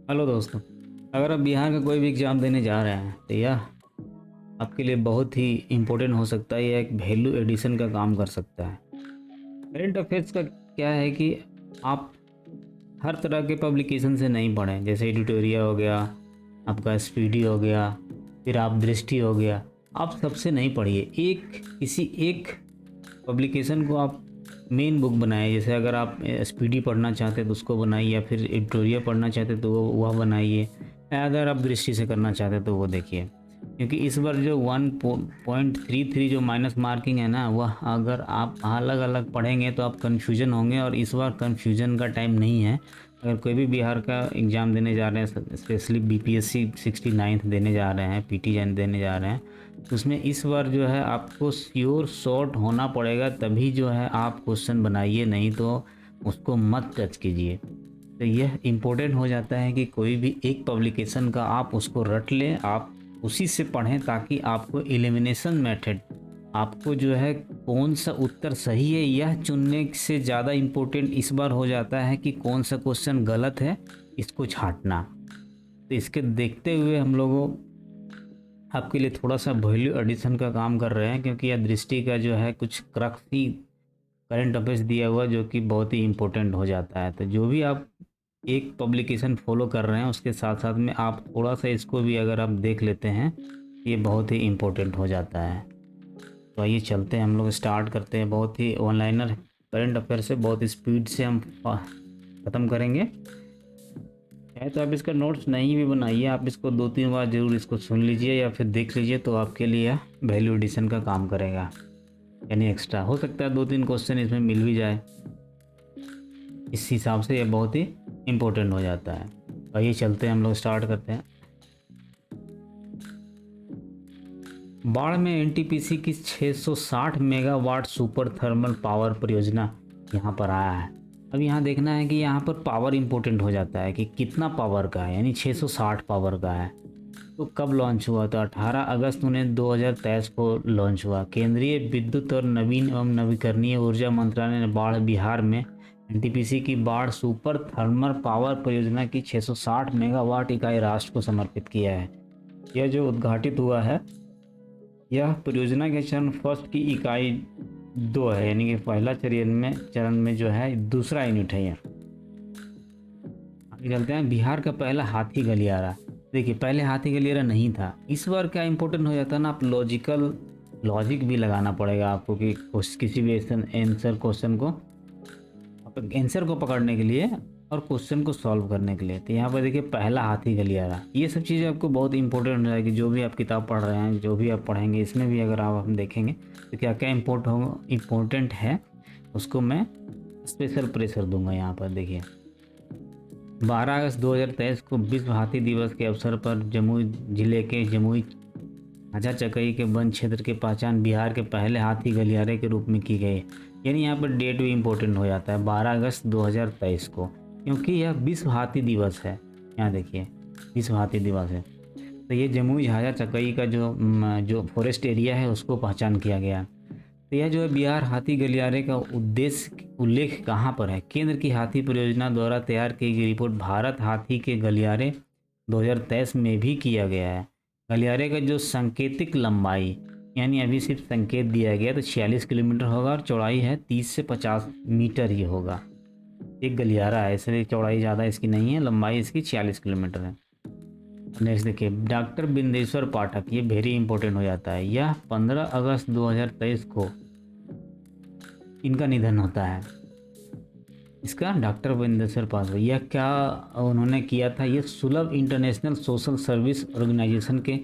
Hello दोस्तों। अगर आप बिहार का कोई भी एग्ज़ाम देने जा रहे हैं तो यह आपके लिए बहुत ही इम्पोर्टेंट हो सकता है। यह एक वैल्यू एडिशन का काम कर सकता है। करंट अफेयर्स का क्या है कि आप हर तरह के पब्लिकेशन से नहीं पढ़ें, जैसे एडिटोरिया हो गया, आपका स्पीडी हो गया, फिर आप दृष्टि हो गया। आप सबसे नहीं पढ़िए, किसी एक पब्लिकेशन को आप मेन बुक बनाइए। जैसे अगर आप स्पीडी पढ़ना चाहते हैं तो उसको बनाइए, या फिर एडिटोरिया पढ़ना चाहते हैं तो वह बनाइए, या अगर आप दृष्टि से करना चाहते हैं तो वो देखिए। क्योंकि इस बार जो 1.33 जो माइनस मार्किंग है ना, वह अगर आप अलग अलग पढ़ेंगे तो आप कन्फ्यूजन होंगे, और इस बार कन्फ्यूजन का टाइम नहीं है। अगर कोई भी बिहार का एग्ज़ाम देने जा रहे हैं, स्पेशली बीपीएससी 69th देने जा रहे हैं, पीटी देने जा रहे हैं, तो उसमें इस बार जो है आपको श्योर शॉर्ट होना पड़ेगा, तभी जो है आप क्वेश्चन बनाइए, नहीं तो उसको मत टच कीजिए। तो यह इम्पोर्टेंट हो जाता है कि कोई भी एक पब्लिकेशन का आप उसको रट लें, आप उसी से पढ़ें, ताकि आपको एलिमिनेशन मेथड, आपको जो है कौन सा उत्तर सही है यह चुनने से ज़्यादा इम्पोर्टेंट इस बार हो जाता है कि कौन सा क्वेश्चन गलत है, इसको छांटना। तो इसके देखते हुए हम लोगों आपके लिए थोड़ा सा वैल्यू एडिशन का काम कर रहे हैं, क्योंकि यह दृष्टि का जो है कुछ क्रक्स ही करंट अफेयर्स दिया हुआ, जो कि बहुत ही इम्पोर्टेंट हो जाता है। तो जो भी आप एक पब्लिकेशन फॉलो कर रहे हैं, उसके साथ साथ में आप थोड़ा सा इसको भी अगर आप देख लेते हैं, ये बहुत ही इम्पोर्टेंट हो जाता है। तो आइए चलते हैं, हम लोग स्टार्ट करते हैं। बहुत ही ऑनलाइनर करंट अफेयर से बहुत स्पीड से हम ख़त्म करेंगे। है तो आप इसका नोट्स नहीं भी बनाइए, आप इसको 2-3 बार ज़रूर इसको सुन लीजिए या फिर देख लीजिए, तो आपके लिए वैल्यू एडिशन का काम करेगा। यानी एक्स्ट्रा हो सकता है 2-3 क्वेश्चन इसमें मिल भी जाए, इस हिसाब से ये बहुत ही इम्पोर्टेंट हो जाता है। आइए चलते हैं, हम लोग स्टार्ट करते हैं। बाढ़ में एनटीपीसी की 660 मेगावाट सुपर थर्मल पावर परियोजना यहाँ पर आया है। अब यहाँ देखना है कि यहाँ पर पावर इम्पोर्टेंट हो जाता है कि कितना पावर का है, यानी 660 पावर का है। तो कब लॉन्च हुआ? तो 18 अगस्त 2023 को लॉन्च हुआ। केंद्रीय विद्युत और नवीन एवं नवीकरणीय ऊर्जा मंत्रालय ने बाढ़ बिहार में एनटीपीसी की बाढ़ सुपर थर्मल पावर परियोजना की 660 मेगावाट इकाई राष्ट्र को समर्पित किया है। यह जो उद्घाटित हुआ है, यह परियोजना के चरण फर्स्ट की इकाई 2 है, यानी कि पहला चरण में जो है दूसरा यूनिट है। यह आगे चलते हैं। बिहार का पहला हाथी गलियारा। देखिए, पहले हाथी गलियारा नहीं था। इस बार क्या इम्पोर्टेंट हो जाता है ना, आप लॉजिक भी लगाना पड़ेगा आपको कि किसी भी आंसर क्वेश्चन को, आंसर को पकड़ने के लिए और क्वेश्चन को सॉल्व करने के लिए। तो यहाँ पर देखिए, पहला हाथी गलियारा, ये सब चीज़ें आपको बहुत इंपॉर्टेंट हो जाएगी। जो भी आप किताब पढ़ रहे हैं, जो भी आप पढ़ेंगे, इसमें भी अगर आप हम देखेंगे तो क्या क्या इम्पोर्टेंट है, उसको मैं स्पेशल प्रेशर दूंगा। यहाँ पर देखिए, 12 अगस्त 2023 को विश्व हाथी दिवस के अवसर पर जमुई जिले के जमुई झाझा चकई के वन क्षेत्र की पहचान बिहार के पहले हाथी गलियारे के रूप में की गई। यानी यहाँ पर डेट भी इम्पोर्टेंट हो जाता है, 12 अगस्त 2023 को, क्योंकि यह विश्व हाथी दिवस है। यहाँ देखिए, विश्व हाथी दिवस है। तो ये जमुई झाझा चकई का जो फॉरेस्ट एरिया है, उसको पहचान किया गया। तो यह जो है बिहार हाथी गलियारे का उल्लेख कहाँ पर है? केंद्र की हाथी परियोजना द्वारा तैयार की गई रिपोर्ट भारत हाथी के गलियारे 2023 में भी किया गया है। गलियारे का जो सांकेतिक लंबाई, यानी अभी सिर्फ संकेत दिया गया, तो 46 किलोमीटर होगा, और चौड़ाई है 30 से 50 मीटर ही होगा। एक गलियारा है, इसलिए चौड़ाई ज़्यादा इसकी नहीं है, लंबाई इसकी 46 किलोमीटर है। नेक्स्ट देखिए, डॉक्टर बिंदेश्वर पाठक, ये वेरी इंपॉर्टेंट हो जाता है। यह 15 अगस्त 2023 को इनका निधन होता है। इसका डॉक्टर बिंदेश्वर पाठक, यह क्या उन्होंने किया था? ये सुलभ इंटरनेशनल सोशल सर्विस ऑर्गेनाइजेशन के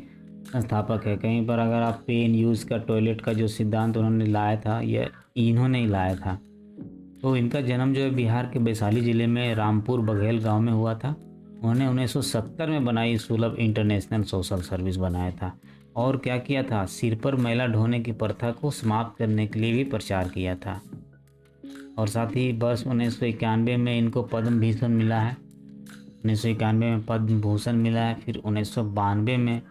संस्थापक है। कहीं पर अगर आप पे इन यूज़ का टॉयलेट का जो सिद्धांत उन्होंने लाया था, यह इन्होंने ही लाया था। तो इनका जन्म जो है बिहार के वैशाली ज़िले में रामपुर बघेल गांव में हुआ था। उन्होंने 1970 में बनाई सुलभ इंटरनेशनल सोशल सर्विस बनाया था। और क्या किया था? सिर पर मैला ढोने की प्रथा को समाप्त करने के लिए भी प्रचार किया था। और साथ ही वर्ष 1991 में इनको पद्म भूषण मिला है। 1991 में पद्म भूषण मिला है। फिर 1992 में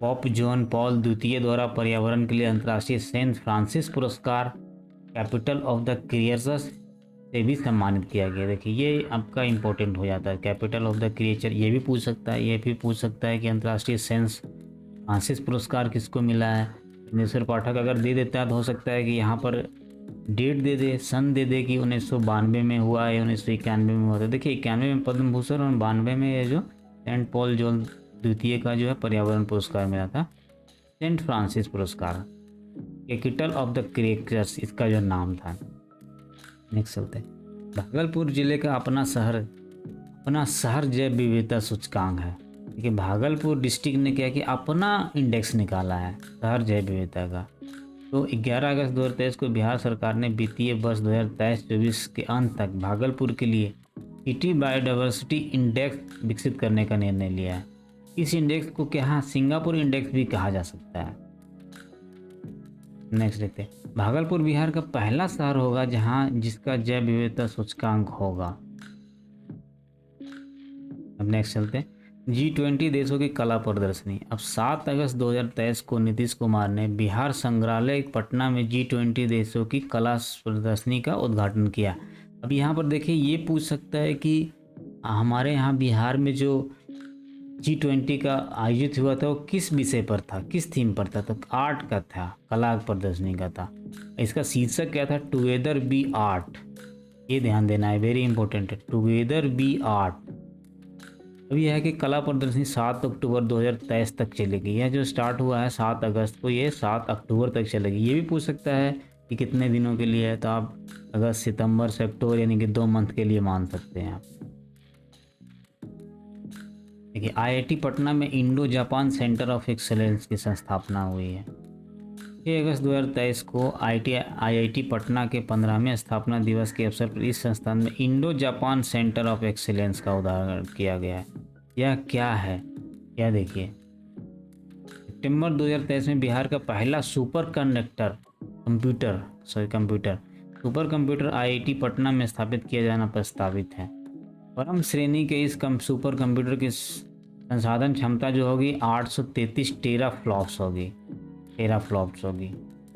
पॉप जॉन पॉल द्वितीय द्वारा पर्यावरण के लिए अंतर्राष्ट्रीय सेंट फ्रांसिस पुरस्कार, कैपिटल ऑफ द क्रिएटर्स से भी सम्मानित किया गया। देखिए ये आपका इम्पोर्टेंट हो जाता है। कैपिटल ऑफ द क्रिएचर ये भी पूछ सकता है। ये भी पूछ सकता है कि अंतर्राष्ट्रीय सेंस फ्रांसिस पुरस्कार किसको मिला है। दिनेश्वर पाठक अगर दे देता है तो हो सकता है कि यहाँ पर डेट दे दे, सन दे दे कि 1992 में हुआ है, 1991 में हुआ था। देखिए 91 में पद्म भूषण और 92 में ये जो सेंट पॉल जॉन द्वितीय का जो है पर्यावरण पुरस्कार मिला था, सेंट फ्रांसिस पुरस्कार। कैपिटल ऑफ द क्रिएचर्स इसका जो नाम था। नेक्स्ट चलते हैं। भागलपुर जिले का अपना शहर जैव विविधता सूचकांक है। देखिए भागलपुर डिस्ट्रिक्ट ने क्या किया, अपना इंडेक्स निकाला है शहर जैव विविधता का। तो 11 अगस्त 2023 को बिहार सरकार ने वित्तीय वर्ष 2023-24 के अंत तक भागलपुर के लिए सिटी बायोडाइवर्सिटी इंडेक्स विकसित करने का निर्णय लिया है। इस इंडेक्स को क्या सिंगापुर इंडेक्स भी कहा जा सकता है। नेक्स्ट देखते हैं। भागलपुर बिहार का पहला शहर होगा जहां जिसका जैव विविधता सूचकांक होगा। अब नेक्स्ट चलते हैं। G20 देशों की कला प्रदर्शनी। अब 7 अगस्त 2023 को नीतीश कुमार ने बिहार संग्रहालय पटना में G20 देशों की कला प्रदर्शनी का उद्घाटन किया। अब यहाँ पर देखिए ये पूछ सकता है कि हमारे यहाँ बिहार में जो G20 का आयोजित हुआ था वो किस विषय पर था, किस थीम पर था, तो आर्ट का था, कला प्रदर्शनी का था। इसका शीर्षक क्या था, टुगेदर बी आर्ट। ये ध्यान देना है, वेरी इंपॉर्टेंट है, टुगेदर बी आर्ट। अब यह है कि कला प्रदर्शनी 7 अक्टूबर 2023 तक चलेगी। यह जो स्टार्ट हुआ है 7 अगस्त को, ये 7 अक्टूबर तक चलेगी। ये भी पूछ सकता है कि कितने दिनों के लिए है, तो आप अगस्त, सितंबर से अक्टूबर यानी कि 2 मंथ के लिए मान सकते हैं आप। देखिए IIT पटना में Indo Japan centre of excellence की संस्थापना हुई है। 6 अगस्त 2023 को IIT पटना के 15वें स्थापना दिवस के अवसर पर इस संस्थान में Indo Japan centre of excellence का उद्घाटन किया गया है। यह क्या है, यह देखिए। सितंबर 2023 में बिहार का पहला सुपर कंप्यूटर IIT पटना में स्थापित किया जाना प्रस्तावित है। परम श्रेणी के इस सुपर कंप्यूटर की संसाधन क्षमता जो होगी 833 टेराफ्लॉप्स होगी।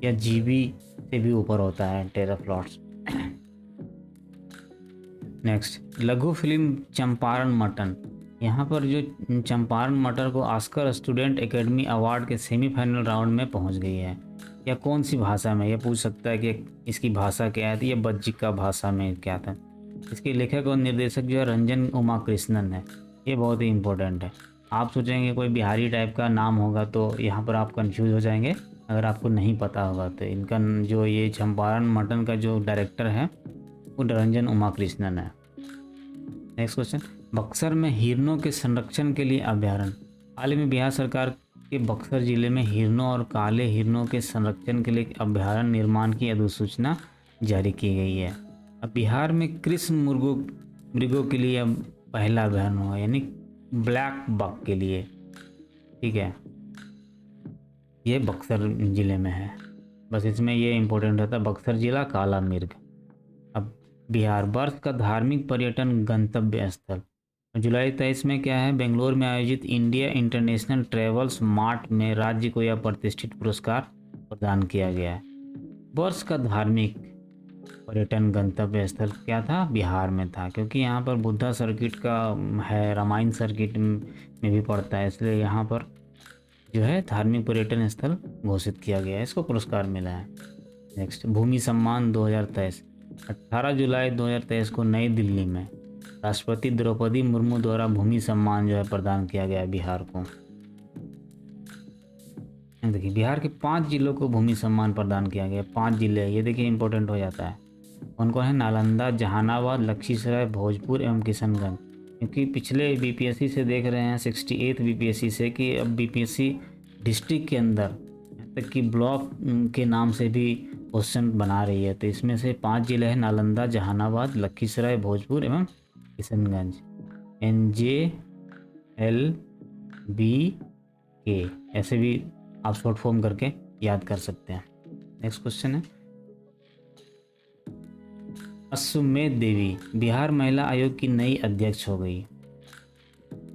या GB से भी ऊपर होता है टेराफ्लॉप्स। नेक्स्ट, लघु फिल्म चंपारण मटन। यहाँ पर जो चंपारण मटर को ऑस्कर स्टूडेंट एकेडमी अवार्ड के सेमीफाइनल राउंड में पहुँच गई है। या कौन सी भाषा में, यह पूछ सकता है कि इसकी भाषा क्या है, तो ये बज्जिका भाषा में क्या था। इसके लेखक और निर्देशक जो है रंजन उमा कृष्णन है। ये बहुत ही इम्पोर्टेंट है। आप सोचेंगे कोई बिहारी टाइप का नाम होगा तो यहाँ पर आप कंफ्यूज हो जाएंगे अगर आपको नहीं पता होगा। तो इनका जो ये चंपारण मटन का जो डायरेक्टर है वो रंजन उमा कृष्णन है। नेक्स्ट क्वेश्चन, बक्सर में हिरणों के संरक्षण के लिए अभ्यारण्य। हाल ही में बिहार सरकार के बक्सर जिले में हिरणों और काले हिरणों के संरक्षण के लिए अभ्यारण्य निर्माण की अधिसूचना जारी की गई है। अब बिहार में कृष्ण मृगों के लिए अब पहला अभ्यारण्य हुआ, यानी ब्लैक बक के लिए। ठीक है, ये बक्सर जिले में है। बस इसमें ये इम्पोर्टेंट रहता है, बक्सर जिला काला मिर्ग। अब बिहार वर्ष का धार्मिक पर्यटन गंतव्य स्थल। जुलाई 23 में क्या है, बेंगलोर में आयोजित इंडिया इंटरनेशनल ट्रेवल्स मार्ट में राज्य को यह प्रतिष्ठित पुरस्कार प्रदान किया गया है। वर्ष का धार्मिक पर्यटन गंतव्य स्थल क्या था, बिहार में था, क्योंकि यहाँ पर बुद्धा सर्किट का है, रामायण सर्किट में भी पड़ता है, इसलिए यहाँ पर जो है धार्मिक पर्यटन स्थल घोषित किया गया है, इसको पुरस्कार मिला है। नेक्स्ट, भूमि सम्मान 2023। 18 जुलाई 2023 को नई दिल्ली में राष्ट्रपति द्रौपदी मुर्मू द्वारा भूमि सम्मान जो है प्रदान किया गया बिहार को। देखिए बिहार के 5 जिलों को भूमि सम्मान प्रदान किया गया। 5 जिले, ये देखिए इंपॉर्टेंट हो जाता है। उनको है नालंदा, जहानाबाद, लखीसराय, भोजपुर एवं किशनगंज। क्योंकि पिछले BPSC से देख रहे हैं 68 BPSC से कि अब BPSC डिस्ट्रिक्ट के अंदर यहाँ तक कि ब्लॉक के नाम से भी क्वेश्चन बना रही है। तो इसमें से 5 जिले हैं नालंदा, जहानाबाद, लखीसराय, भोजपुर एवं किशनगंज। NJLBK ऐसे भी आप शॉर्ट फॉर्म करके याद कर सकते हैं। नेक्स्ट क्वेश्चन है, अश्वमेध देवी बिहार महिला आयोग की नई अध्यक्ष हो गई।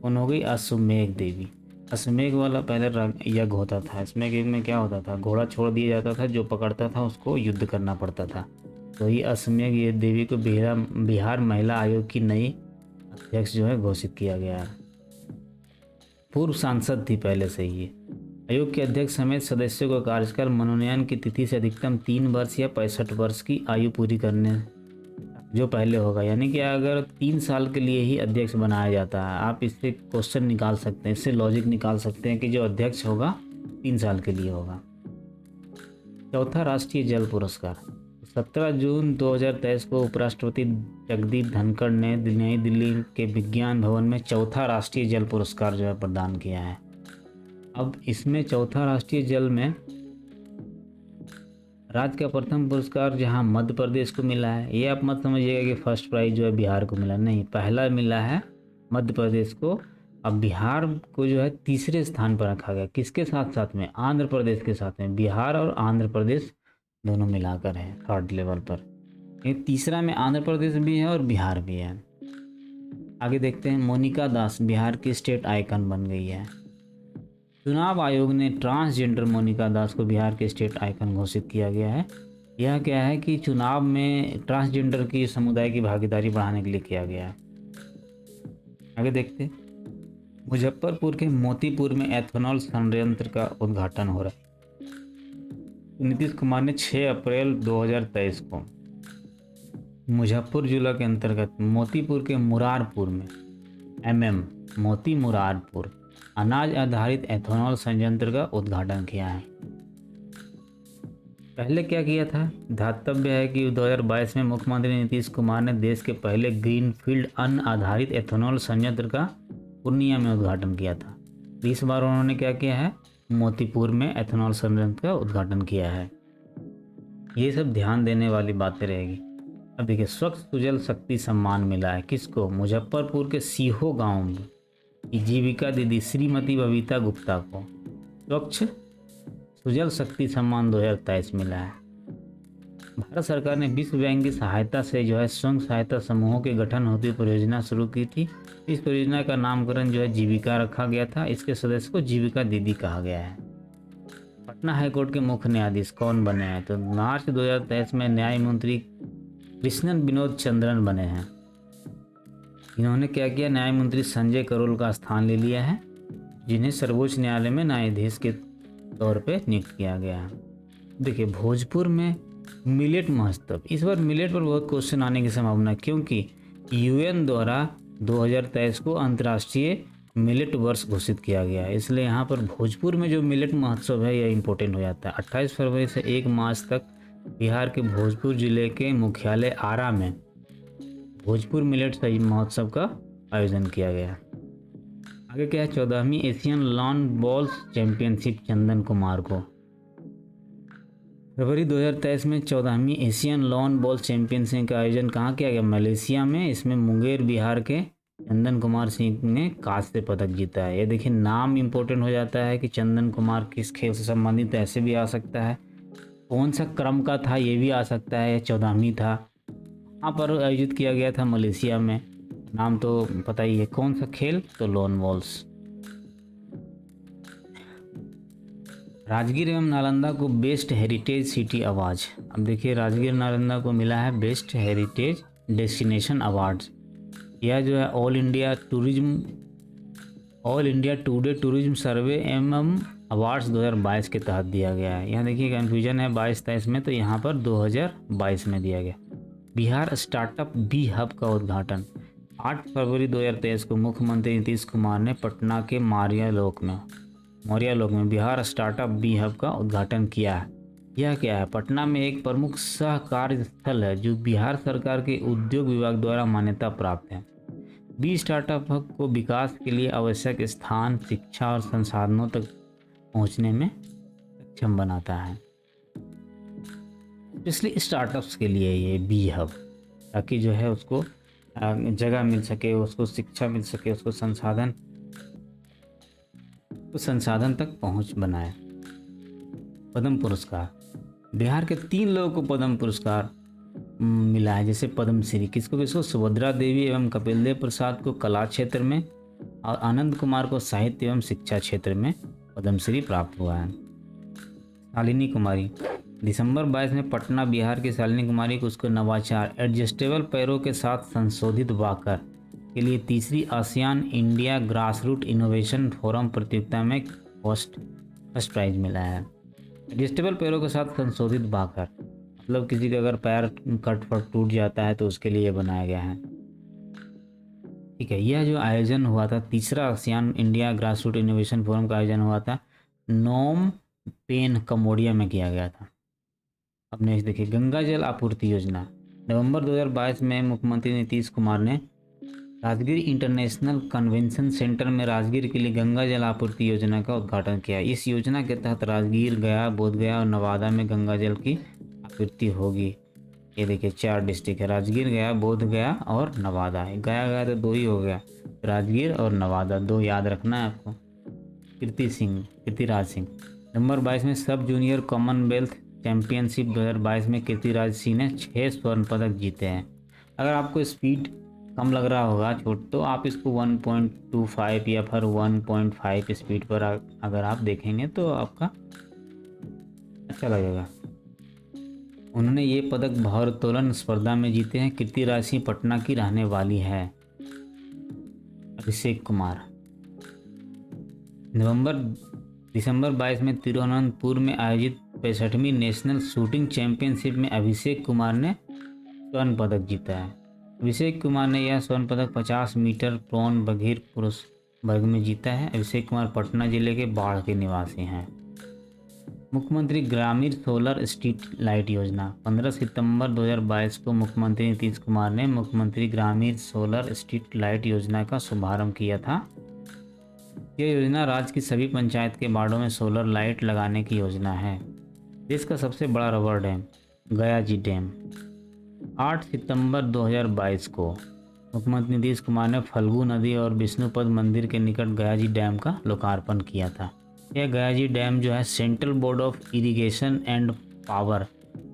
कौन हो गई, अश्वमेध देवी। अश्वमेध वाला पहले यज्ञ होता था। इसमें यज्ञ में क्या होता था, घोड़ा छोड़ दिया जाता था, जो पकड़ता था उसको युद्ध करना पड़ता था। वही असम्य देवी को बिहार महिला आयोग की नई अध्यक्ष जो है घोषित किया गया है। पूर्व सांसद थी पहले से ही। आयोग के अध्यक्ष समेत सदस्यों का कार्यकाल मनोनयन की तिथि से अधिकतम 3 वर्ष या 65 वर्ष की आयु पूरी करने जो पहले होगा। यानी कि अगर 3 साल के लिए ही अध्यक्ष बनाया जाता है, आप इससे क्वेश्चन निकाल सकते हैं, इससे लॉजिक निकाल सकते हैं कि जो अध्यक्ष होगा 3 साल के लिए होगा। चौथा राष्ट्रीय जल पुरस्कार 17 जून 2023 को उपराष्ट्रपति जगदीप धनखड़ ने नई दिल्ली के विज्ञान भवन में चौथा राष्ट्रीय जल पुरस्कार जो है प्रदान किया है। अब इसमें चौथा राष्ट्रीय जल में राज्य का प्रथम पुरस्कार जहां मध्य प्रदेश को मिला है, ये आप मत समझिएगा कि फर्स्ट प्राइज जो है बिहार को मिला, नहीं, पहला मिला है मध्य प्रदेश को। अब बिहार को जो है तीसरे स्थान पर रखा गया, किसके साथ साथ में, आंध्र प्रदेश के साथ में। बिहार और आंध्र प्रदेश दोनों मिलाकर है थर्ड लेवल पर। ये तीसरा में आंध्र प्रदेश भी है और बिहार भी है। आगे देखते हैं, मोनिका दास बिहार की स्टेट आइकन बन गई है। चुनाव आयोग ने ट्रांसजेंडर मोनिका दास को बिहार के स्टेट आइकन घोषित किया गया है। यह क्या है कि चुनाव में ट्रांसजेंडर की समुदाय की भागीदारी बढ़ाने के लिए किया गया है। आगे देखते हैं, मुजफ्फरपुर के मोतीपुर में एथेनॉल संयंत्र का उद्घाटन हो रहा है। नीतीश कुमार ने 6 अप्रैल 2023 को मुजफ्फरपुर जिला के अंतर्गत मोतीपुर के मुरारपुर में मोती मुरारपुर अनाज आधारित एथेनॉल संयंत्र का उद्घाटन किया है। पहले क्या किया था, ध्यातव्य है कि 2022 में मुख्यमंत्री नीतीश कुमार ने देश के पहले ग्रीनफील्ड अन्न आधारित एथेनॉल संयंत्र का पूर्णिया में उद्घाटन किया था। इस बार उन्होंने क्या किया है, मोतीपुर में एथेनॉल संयंत्र का उद्घाटन किया है। ये सब ध्यान देने वाली बातें रहेगी। अब देखिए, स्वच्छ सुजल शक्ति सम्मान मिला है किसको, मुजफ्फरपुर के सीहो गांव की जीविका दीदी श्रीमती बबीता गुप्ता को स्वच्छ सुजल शक्ति सम्मान 2023 मिला है। भारत सरकार ने विश्व बैंक की सहायता से जो है स्वयं सहायता समूहों के गठन होती परियोजना शुरू की थी। इस परियोजना का नामकरण जो है जीविका रखा गया था। इसके सदस्य को जीविका दीदी कहा गया है। पटना हाईकोर्ट के मुख्य न्यायाधीश कौन बने हैं, तो मार्च 2023 में न्यायमूर्ति कृष्णन विनोद चंद्रन बने हैं। इन्होंने क्या किया, न्यायमूर्ति संजय करोल का स्थान ले लिया है, जिन्हें सर्वोच्च न्यायालय में न्यायाधीश के तौर पे नियुक्त किया गया है। देखिए, भोजपुर में मिलेट महोत्सव, इस बार मिलेट पर बहुत क्वेश्चन आने की संभावना है, क्योंकि यूएन द्वारा 2023 को अंतर्राष्ट्रीय मिलेट वर्ष घोषित किया गया है। इसलिए यहाँ पर भोजपुर में जो मिलेट महोत्सव है यह इम्पोर्टेंट हो जाता है। 28 फरवरी से 1 मार्च तक बिहार के भोजपुर जिले के मुख्यालय आरा में भोजपुर मिलेट महोत्सव का आयोजन किया गया। आगे क्या है, 14वीं Asian lawn balls championship Chandan Kumar को। फरवरी 2023 में 14वीं एशियन लॉन बॉल चैंपियनशिप का आयोजन कहाँ किया गया, मलेशिया में। इसमें मुंगेर बिहार के चंदन कुमार सिंह ने कांस्य पदक जीता है। ये देखिए, नाम इम्पोर्टेंट हो जाता है कि चंदन कुमार किस खेल से संबंधित, ऐसे भी आ सकता है। कौन सा क्रम का था ये भी आ सकता है, 14वीं था, यहाँ पर आयोजित किया गया था मलेशिया में। नाम तो पता ही है, कौन सा खेल, तो लॉन बॉल्स। राजगीर एवं नालंदा को बेस्ट हेरिटेज सिटी अवार्ड। अब देखिए, राजगीर नालंदा को मिला है बेस्ट हेरिटेज डेस्टिनेशन अवार्ड। यह जो है ऑल इंडिया टुडे टूरिज्म सर्वे एवं अवार्ड्स 2022 के तहत दिया गया है। यहाँ देखिए कन्फ्यूजन है 22-23 में, तो यहाँ पर 2022 में दिया गया। बिहार स्टार्टअप बी हब का उद्घाटन 8 फरवरी 2023 को मुख्यमंत्री नीतीश कुमार ने पटना के मौर्या लोक में बिहार स्टार्टअप बी हब का उद्घाटन किया है। यह क्या है, पटना में एक प्रमुख सहकार्य स्थल है जो बिहार सरकार के उद्योग विभाग द्वारा मान्यता प्राप्त है। बी स्टार्टअप हब को विकास के लिए आवश्यक स्थान, शिक्षा और संसाधनों तक पहुंचने में सक्षम बनाता है, इसलिए स्टार्टअप्स के लिए ये बी हब, ताकि जो है उसको जगह मिल सके, उसको शिक्षा मिल सके, उसको संसाधन तक पहुंच बनाए। पद्म पुरस्कार, बिहार के 3 लोगों को पद्म पुरस्कार मिला है। जैसे पद्मश्री किसको, सुभद्रा देवी एवं कपिल देव प्रसाद को कला क्षेत्र में, और आनंद कुमार को साहित्य एवं शिक्षा क्षेत्र में पद्मश्री प्राप्त हुआ है। शालिनी कुमारी दिसंबर 22 में पटना बिहार की शालिनी कुमारी को उसको नवाचार एडजस्टेबल पैरों के साथ संशोधित वॉकर के लिए तीसरी ASEAN India grassroot innovation forum प्रतियोगिता में फर्स्ट प्राइज मिला है। एडजस्टेबल पैरों के साथ संशोधित वॉकर मतलब किसी का अगर पैर कट फट टूट जाता है तो उसके लिए बनाया गया है। ठीक है, यह जो आयोजन हुआ था तीसरा ASEAN India grassroot innovation forum का आयोजन हुआ था नोम पेन कम्बोडिया में किया गया था। अब नेक्स्ट देखिए, गंगा जल आपूर्ति योजना। नवंबर 2022 में मुख्यमंत्री नीतीश कुमार ने राजगीर इंटरनेशनल कन्वेंशन सेंटर में राजगीर के लिए गंगा जल आपूर्ति योजना का उद्घाटन किया। इस योजना के तहत राजगीर, गया, बोधगया और नवादा में गंगा जल की आपूर्ति होगी। ये देखिए 4 डिस्ट्रिक्ट है, राजगीर, गया, बोधगया और नवादा है। गया तो 2 ही हो गया, राजगीर और नवादा 2 याद रखना है आपको। कीर्तिराज सिंह। नंबर 22 में सब जूनियर कॉमनवेल्थ चैंपियनशिप 2022 में कीर्तिराज सिंह ने 6 स्वर्ण पदक जीते हैं। अगर आपको स्पीड कम लग रहा होगा छोट तो आप इसको 1.25 या फिर 1.5 स्पीड पर अगर आप देखेंगे तो आपका अच्छा लगेगा। उन्होंने ये पदक भारोत्तोलन स्पर्धा में जीते हैं। कीर्तिराज सिंह पटना की रहने वाली है। अभिषेक कुमार। दिसंबर 22 में तिरुवनंतपुर में आयोजित 65वीं नेशनल शूटिंग चैंपियनशिप में अभिषेक कुमार ने स्वर्ण पदक जीता है। अभिषेक कुमार ने यह स्वर्ण पदक 50 मीटर प्रोन बघीर पुरुष वर्ग में जीता है। अभिषेक कुमार पटना जिले के बाढ़ के निवासी हैं। मुख्यमंत्री ग्रामीण सोलर स्ट्रीट लाइट योजना। 15 सितंबर 2022 को मुख्यमंत्री नीतीश कुमार ने मुख्यमंत्री ग्रामीण सोलर स्ट्रीट लाइट योजना का शुभारंभ किया था। यह योजना राज्य की सभी पंचायत के वार्डों में सोलर लाइट लगाने की योजना है। देश का सबसे बड़ा रबर डैम गया जी डैम। 8 सितंबर 2022 को मुख्यमंत्री नीतीश कुमार ने फल्गु नदी और विष्णुपद मंदिर के निकट गया जी डैम का लोकार्पण किया था। यह गया जी डैम जो है central Board of Irrigation and power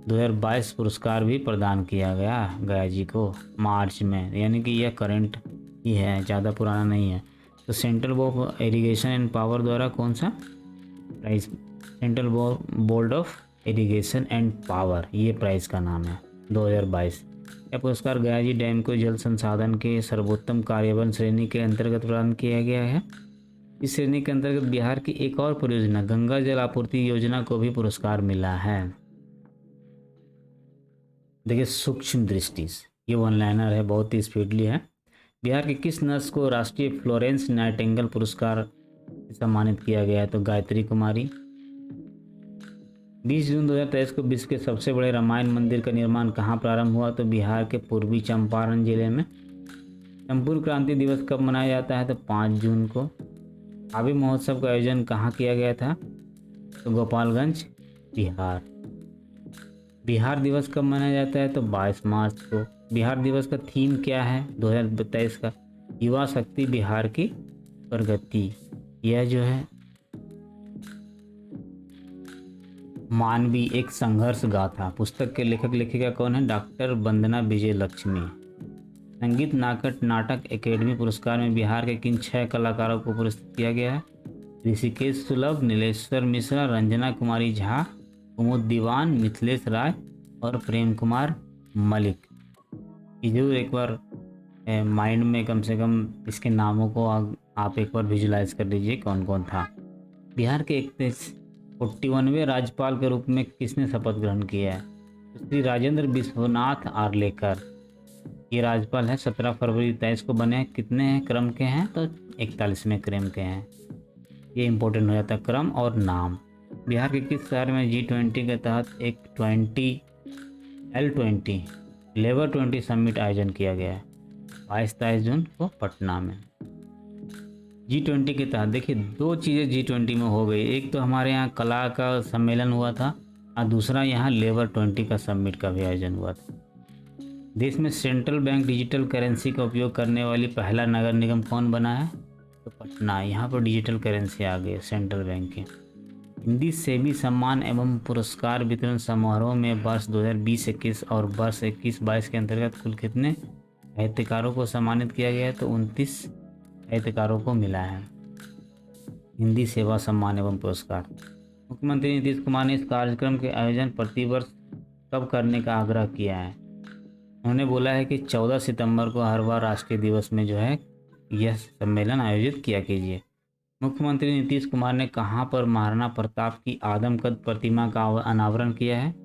2022 पुरस्कार भी प्रदान किया गया गया जी को मार्च में, यानी कि यह करंट ही है, ज़्यादा पुराना नहीं है। तो Central Board of Irrigation and Power द्वारा कौन सा prize, Central Board of Irrigation and Power, ये प्राइज का नाम है 2022। यह पुरस्कार गया जी डैम को जल संसाधन के सर्वोत्तम कार्यान्वयन श्रेणी के अंतर्गत प्रदान किया गया है। इस श्रेणी के अंतर्गत बिहार की एक और परियोजना गंगा जल आपूर्ति योजना को भी पुरस्कार मिला है। देखिए सूक्ष्म दृष्टि, ये वन लाइनर है, बहुत ही स्पीडली है। बिहार के किस नर्स को राष्ट्रीय फ्लोरेंस नाइटिंगेल पुरस्कार सम्मानित किया गया है? तो गायत्री कुमारी। 20 जून 2023 को विश्व के सबसे बड़े रामायण मंदिर का निर्माण कहाँ प्रारंभ हुआ? तो बिहार के पूर्वी चंपारण जिले में। संपूर्ण क्रांति दिवस कब मनाया जाता है? तो 5 जून को। काव्य महोत्सव का आयोजन कहाँ किया गया था? तो गोपालगंज, बिहार। बिहार दिवस कब मनाया जाता है? तो 22 मार्च को। बिहार दिवस का थीम क्या है 2023 का? युवा शक्ति बिहार की प्रगति। यह जो है मानवी एक संघर्ष गाथा। पुस्तक के लेखक लेखिका कौन है? डॉक्टर वंदना विजय लक्ष्मी। संगीत नाटक एकेडमी पुरस्कार में बिहार के किन 6 कलाकारों को पुरस्कृत किया गया है? ऋषिकेश सुलभ, नीलेश्वर मिश्रा, रंजना कुमारी झा, कुमुद दीवान, मिथिलेश राय और प्रेम कुमार मलिक। जरूर एक बार माइंड में कम से कम इसके नामों को आप एक बार विजुलाइज कर लीजिए कौन कौन था। बिहार के 41वें राज्यपाल के रूप में किसने शपथ ग्रहण किया है? श्री राजेंद्र विश्वनाथ आर्लेकर ये राज्यपाल है। 17 फरवरी 2023 को बने हैं। कितने हैं क्रम के हैं? तो 41वें क्रम के हैं। ये इंपॉर्टेंट हो जाता है क्रम और नाम। बिहार के किस शहर में G20 के तहत एक L20 लेबर 20 समिट आयोजन किया गया है? 22-23 जून को पटना में। G20 के तहत देखिए 2 चीज़ें G20 में हो गई। एक तो हमारे यहाँ कला का सम्मेलन हुआ था और दूसरा यहाँ लेबर 20 का समिट का भी आयोजन हुआ था। देश में सेंट्रल बैंक डिजिटल करेंसी का उपयोग करने वाली पहला नगर निगम कौन बना है? तो पटना। यहाँ पर डिजिटल करेंसी आ गई सेंट्रल बैंक के। हिंदी सेवी सम्मान एवं पुरस्कार वितरण समारोह में वर्ष 2020-21 और वर्ष 21-22 के अंतर्गत कुल कितने साहित्यकारों को सम्मानित किया गया है? तो 29 साहित्यकारों को मिला है हिंदी सेवा सम्मान एवं पुरस्कार। मुख्यमंत्री नीतीश कुमार ने इस कार्यक्रम के आयोजन प्रतिवर्ष कब करने का आग्रह किया है। उन्होंने बोला है कि 14 सितंबर को हर बार राष्ट्रीय दिवस में जो है यह सम्मेलन आयोजित किया कीजिए। मुख्यमंत्री नीतीश कुमार ने कहाँ पर महाराणा प्रताप की आदमकद प्रतिमा का अनावरण किया है।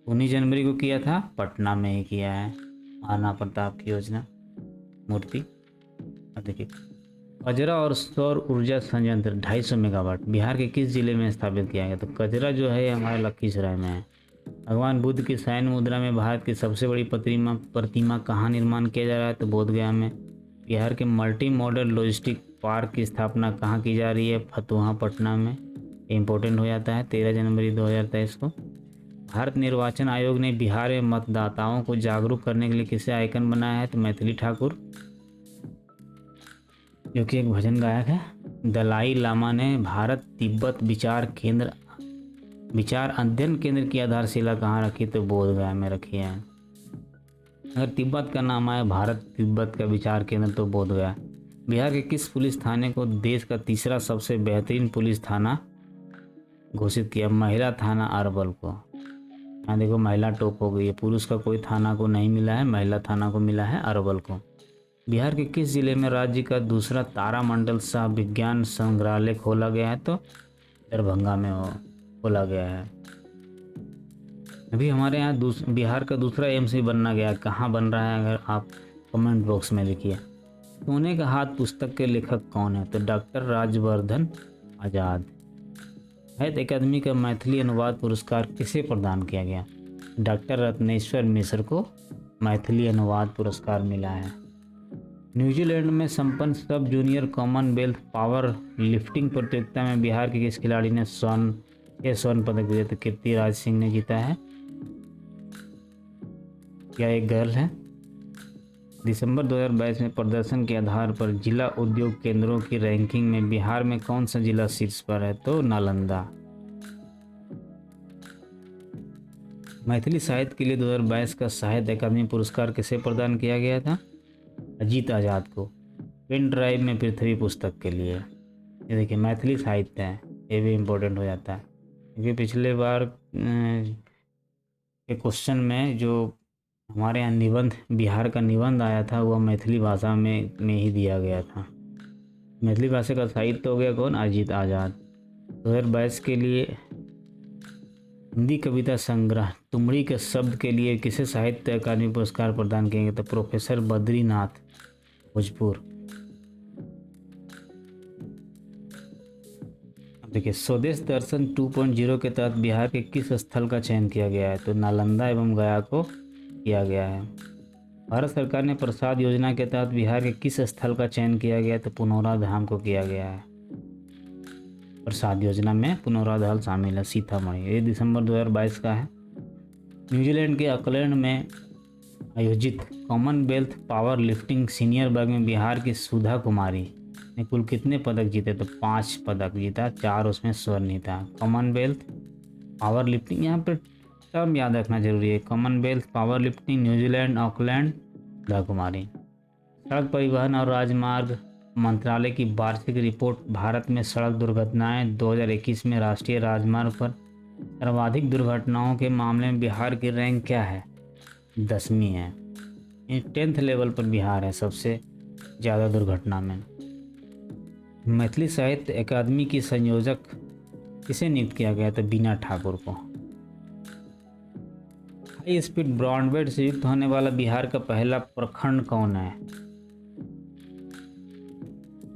19 जनवरी को किया था, पटना में ही किया है महाराणा प्रताप की योजना मूर्ति। अब देखिए, कजरा और सौर ऊर्जा संयंत्र 250 मेगावाट बिहार के किस जिले में स्थापित किया गया। तो कजरा जो है हमारे लखीसराय में है। भगवान बुद्ध की शयन मुद्रा में भारत की सबसे बड़ी प्रतिमा कहाँ निर्माण किया जा रहा है। तो बोधगया में। बिहार के मल्टी मॉडल लॉजिस्टिक पार्क की स्थापना कहाँ की जा रही है। फतुहा, पटना में। इम्पोर्टेंट हो जाता है 13 जनवरी 2023 को। भारत निर्वाचन आयोग ने बिहार में मतदाताओं को जागरूक करने के लिए किसे आइकन बनाया है। तो मैथिली ठाकुर, जो कि एक भजन गायक है। दलाई लामा ने भारत तिब्बत विचार अध्ययन केंद्र की आधारशिला कहाँ रखी। तो बोधगया में रखी है। अगर तिब्बत का नाम आया भारत तिब्बत का विचार केंद्र तो बोधगया। बिहार के किस पुलिस थाने को देश का तीसरा सबसे बेहतरीन पुलिस थाना घोषित किया। महिला थाना अरवल को। यहाँ देखो महिला टॉप हो गई है, पुरुष का कोई थाना को नहीं मिला है, महिला थाना को मिला है अरवल को। बिहार के किस जिले में राज्य का दूसरा तारामंडल सह विज्ञान संग्रहालय खोला गया है। तो दरभंगा में खोला गया है। अभी हमारे यहाँ बिहार का दूसरा एम्स भी बनना गया है। कहाँ बन रहा है अगर आप कमेंट बॉक्स में लिखिए। सोने का हाथ पुस्तक के लेखक कौन है। तो डॉक्टर राजवर्धन आजाद। साहित्य अकादमी का मैथिली अनुवाद पुरस्कार किसे प्रदान किया गया। डॉक्टर रत्नेश्वर मिश्र को मैथिली अनुवाद पुरस्कार मिला है। न्यूजीलैंड में संपन्न सब जूनियर कॉमनवेल्थ पावर लिफ्टिंग प्रतियोगिता में बिहार के किस खिलाड़ी ने स्वर्ण पदक जीता। कीर्ति राज सिंह ने जीता है। यह एक गर्ल है। दिसंबर 2022 में प्रदर्शन के आधार पर जिला उद्योग केंद्रों की रैंकिंग में बिहार में कौन सा जिला शीर्ष पर है। तो नालंदा। मैथिली साहित्य के लिए 2022 का साहित्य अकादमी पुरस्कार किसे प्रदान किया गया था। अजीत आजाद को। पेन ड्राइव में पृथ्वी पुस्तक के लिए। ये देखिए मैथिली साहित्य है, ये भी इम्पोर्टेंट हो जाता है क्योंकि पिछले बार के क्वेश्चन में जो हमारे यहाँ निबंध बिहार का निबंध आया था वह मैथिली भाषा में ही दिया गया था। मैथिली भाषा का साहित्य हो गया कौन। अजीत आजाद। 2022 के लिए हिंदी कविता संग्रह तुमड़ी के शब्द के लिए किसे साहित्य अकादमी पुरस्कार प्रदान किए गए। तो प्रोफेसर बद्रीनाथ भोजपुर। देखिए स्वदेश दर्शन 2.0 के तहत बिहार के किस स्थल का चयन किया गया है। तो नालंदा एवं गया को किया गया है। भारत सरकार ने प्रसाद योजना के तहत बिहार के किस स्थल का चयन किया गया है। तो पुनौरा धाम को किया गया है। प्रसाद योजना में पुनौरा धाम शामिल है, सीतामढ़ी। ये दिसंबर 2022 का है। न्यूजीलैंड के ऑकलैंड में आयोजित कॉमनवेल्थ पावर लिफ्टिंग सीनियर वर्ग में बिहार की सुधा कुमारी ने कुल कितने पदक जीते। तो 5 पदक जीता, 4 उसमें स्वर्ण ही था। कॉमनवेल्थ पावर लिफ्टिंग, यहाँ पर टर्म याद रखना जरूरी है। Commonwealth power lifting New Zealand Auckland Sudha Kumari. सड़क परिवहन और राजमार्ग मंत्रालय की वार्षिक रिपोर्ट भारत में सड़क दुर्घटनाएं 2021 में राष्ट्रीय राजमार्ग पर सर्वाधिक दुर्घटनाओं के मामले में बिहार की रैंक क्या है। 10वीं है। 10th लेवल पर बिहार है सबसे ज़्यादा दुर्घटना में। मैथिली साहित्य अकादमी की संयोजक किसे नियुक्त किया गया। तो बीना ठाकुर को। हाई स्पीड ब्रॉडबैंड से युक्त होने वाला बिहार का पहला प्रखंड कौन है।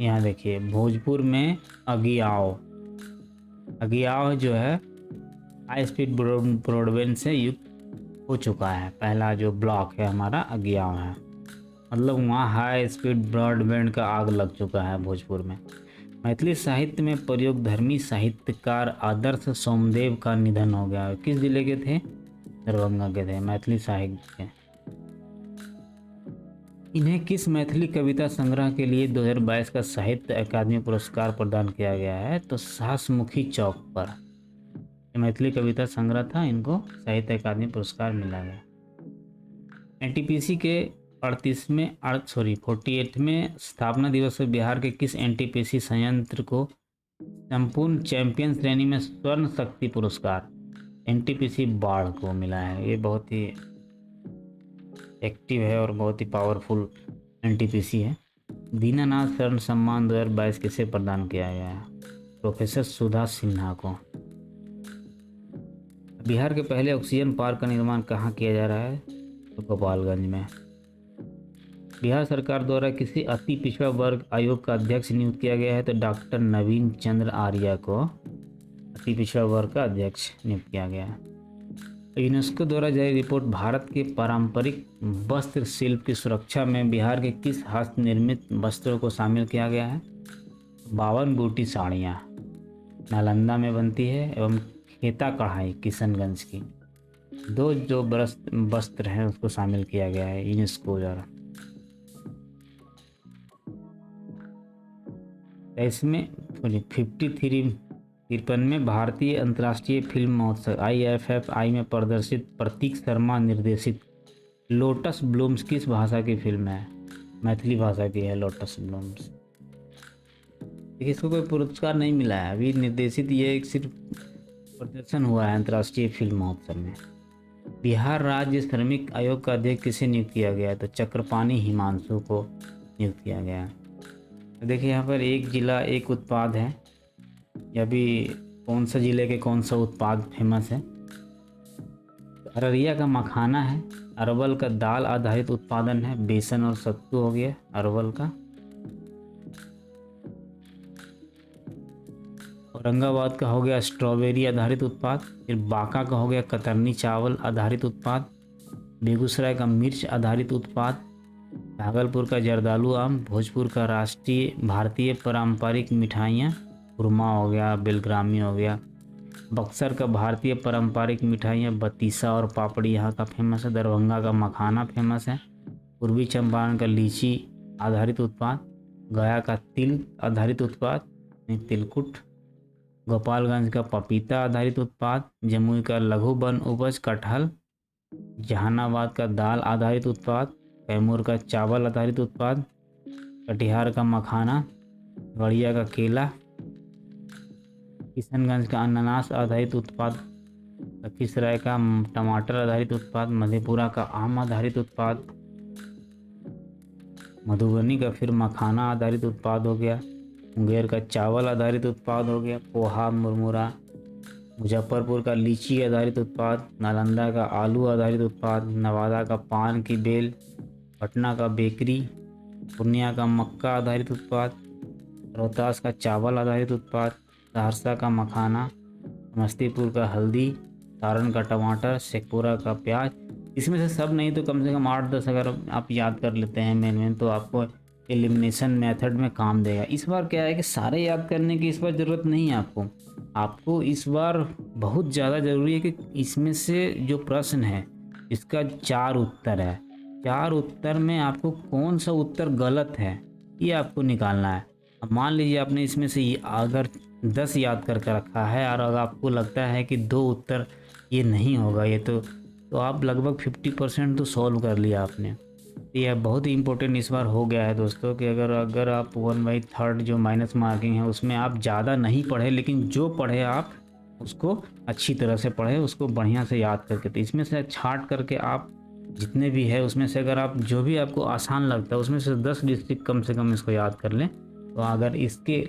यहाँ देखिए भोजपुर में अगियाव जो है हाई स्पीड ब्रॉडबैंड से युक्त हो चुका है। पहला जो ब्लॉक है हमारा अगियाव है, मतलब वहाँ हाई स्पीड ब्रॉडबैंड का आग लग चुका है भोजपुर में। मैथिली साहित्य में प्रयोगधर्मी साहित्यकार आदर्श सोमदेव का निधन हो गया। किस जिले के थे। दरभंगा के थे। मैथिली साहित्य इन्हें किस मैथिली कविता संग्रह के लिए 2022 का साहित्य अकादमी पुरस्कार प्रदान किया गया है। तो सासमुखी चौक पर मैथिली कविता संग्रह था, इनको साहित्य अकादमी पुरस्कार मिला गया। एनटीपीसी के 48वें स्थापना दिवस पर बिहार के किस एनटीपीसी संयंत्र को संपूर्ण चैंपियन श्रेणी में स्वर्ण शक्ति पुरस्कार एनटीपीसी बाढ़ को मिला है। ये बहुत ही एक्टिव है और बहुत ही पावरफुल एनटीपीसी है। दीनानाथ स्वर्ण सम्मान 2022 किसे प्रदान किया गया है? प्रोफेसर सुधा सिन्हा को। बिहार के पहले ऑक्सीजन पार्क का निर्माण कहाँ किया जा रहा है? तो गोपालगंज में। बिहार सरकार द्वारा किसी अति पिछड़ा वर्ग आयोग का अध्यक्ष नियुक्त किया गया है? तो डॉक्टर नवीन चंद्र आर्या को अति पिछड़ा वर्ग का अध्यक्ष नियुक्त किया गया है। यूनेस्को द्वारा जारी रिपोर्ट भारत के पारंपरिक वस्त्र शिल्प की सुरक्षा में बिहार के किस हस्त निर्मित वस्त्रों को शामिल किया गया है? 52 बूटी साड़ियाँ नालंदा में बनती है एवं खेता कढ़ाई किशनगंज की। दो जो वस्त्र हैं उसको शामिल किया गया है यूनेस्को द्वारा। इसमें 53 में भारतीय अंतर्राष्ट्रीय फिल्म महोत्सव IFFI में प्रदर्शित प्रतीक शर्मा निर्देशित लोटस ब्लूम्स किस भाषा की फिल्म है? मैथिली भाषा की है लोटस ब्लूम्स। देखिए इसको कोई पुरस्कार नहीं मिला है अभी, निर्देशित ये एक सिर्फ प्रदर्शन हुआ है अंतर्राष्ट्रीय फिल्म महोत्सव में। बिहार राज्य श्रमिक आयोग का अध्यक्ष किसे नियुक्त किया गया है? तो चक्रपाणी हिमांशु को नियुक्त किया गया है। देखिए यहाँ पर एक जिला एक उत्पाद है, या भी कौन सा जिले के कौन सा उत्पाद फेमस है? अररिया का मखाना है, अरवल का दाल आधारित उत्पादन है, बेसन और सत्तू हो गया अरवल का, औरंगाबाद का हो गया स्ट्रॉबेरी आधारित उत्पाद, फिर बांका का हो गया कतरनी चावल आधारित उत्पाद, बेगूसराय का मिर्च आधारित उत्पाद, भागलपुर का जर्दालू आम, भोजपुर का राष्ट्रीय भारतीय पारंपरिक मिठाइयाँ खुरमा हो गया, बेलग्रामी हो गया, बक्सर का भारतीय पारंपरिक मिठाइयाँ बतीसा और पापड़ी यहाँ का फेमस है, दरभंगा का मखाना फेमस है, पूर्वी चंपारण का लीची आधारित उत्पाद, गया का तिल आधारित उत्पाद तिलकुट, गोपालगंज का पपीता आधारित उत्पाद, जमुई का लघु वन उपज कटहल, जहानाबाद का दाल आधारित उत्पाद, कैमूर का चावल आधारित उत्पाद, कटिहार का मखाना, गड़िया का केला, किशनगंज का अनानास आधारित उत्पाद, लखीसराय का टमाटर आधारित उत्पाद, मधेपुरा का आम आधारित उत्पाद, मधुबनी का फिर मखाना आधारित उत्पाद हो गया, मुंगेर का चावल आधारित उत्पाद हो गया, पोहा मुरमुरा, मुजफ्फरपुर का लीची आधारित उत्पाद, नालंदा का आलू आधारित उत्पाद, नवादा का पान की बेल, पटना का बेकरी, पूर्णिया का मक्का आधारित उत्पाद, रोहतास का चावल आधारित उत्पाद, सहरसा का मखाना, समस्तीपुर का हल्दी, सारण का टमाटर, शेखपुरा का प्याज। इसमें से सब नहीं तो कम से कम 8-10 अगर आप याद कर लेते हैं मेन तो आपको एलिमिनेशन मेथड में काम देगा। इस बार क्या है कि सारे याद करने की इस बार ज़रूरत नहीं है आपको इस बार बहुत ज़्यादा ज़रूरी है कि इसमें से जो प्रश्न है इसका 4 उत्तर है, 4 उत्तर में आपको कौन सा उत्तर गलत है ये आपको निकालना है। अब मान लीजिए आपने इसमें से अगर 10 याद करके रखा है और अगर आपको लगता है कि 2 उत्तर ये नहीं होगा ये तो आप लगभग 50% तो सॉल्व कर लिया आपने। यह बहुत ही इम्पोर्टेंट इस बार हो गया है दोस्तों कि अगर आप 1/3 जो माइनस मार्किंग है उसमें आप ज़्यादा नहीं पढ़े, लेकिन जो पढ़े आप उसको अच्छी तरह से पढ़े, उसको बढ़िया से याद करके, तो इसमें से छांट करके आप जितने भी है उसमें से अगर आप जो भी आपको आसान लगता है उसमें से 10 डिस्ट्रिक्ट कम से कम इसको याद कर लें, तो अगर इसके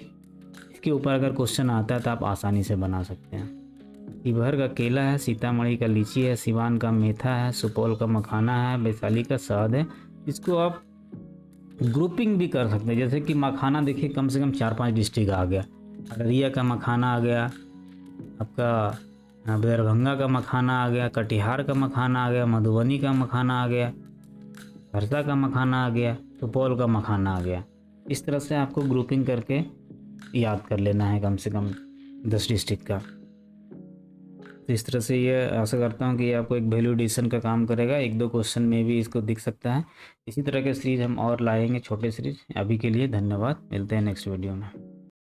ऊपर अगर क्वेश्चन आता है तो आप आसानी से बना सकते हैं। शिवहर का केला है, सीतामढ़ी का लीची है, सिवान का मेथा है, सुपौल का मखाना है, वैशाली का शहद है। इसको आप ग्रुपिंग भी कर सकते हैं, जैसे कि मखाना देखिए कम से कम 4-5 डिस्ट्रिक्ट आ गया, अररिया का मखाना आ गया, आपका दरभंगा का मखाना आ गया, कटिहार का मखाना आ गया, मधुबनी का मखाना आ गया, सहरसा का मखाना आ गया, सुपौल का मखाना आ गया। इस तरह से आपको ग्रुपिंग करके याद कर लेना है कम से कम 10 डिस्ट्रिक्ट का। तो इस तरह से ये आशा करता हूँ कि ये आपको एक वैल्यू एडिशन का काम करेगा, 1-2 क्वेश्चन में भी इसको दिख सकता है। इसी तरह के सीरीज हम और लाएंगे, छोटे सीरीज। अभी के लिए धन्यवाद, मिलते हैं नेक्स्ट वीडियो में।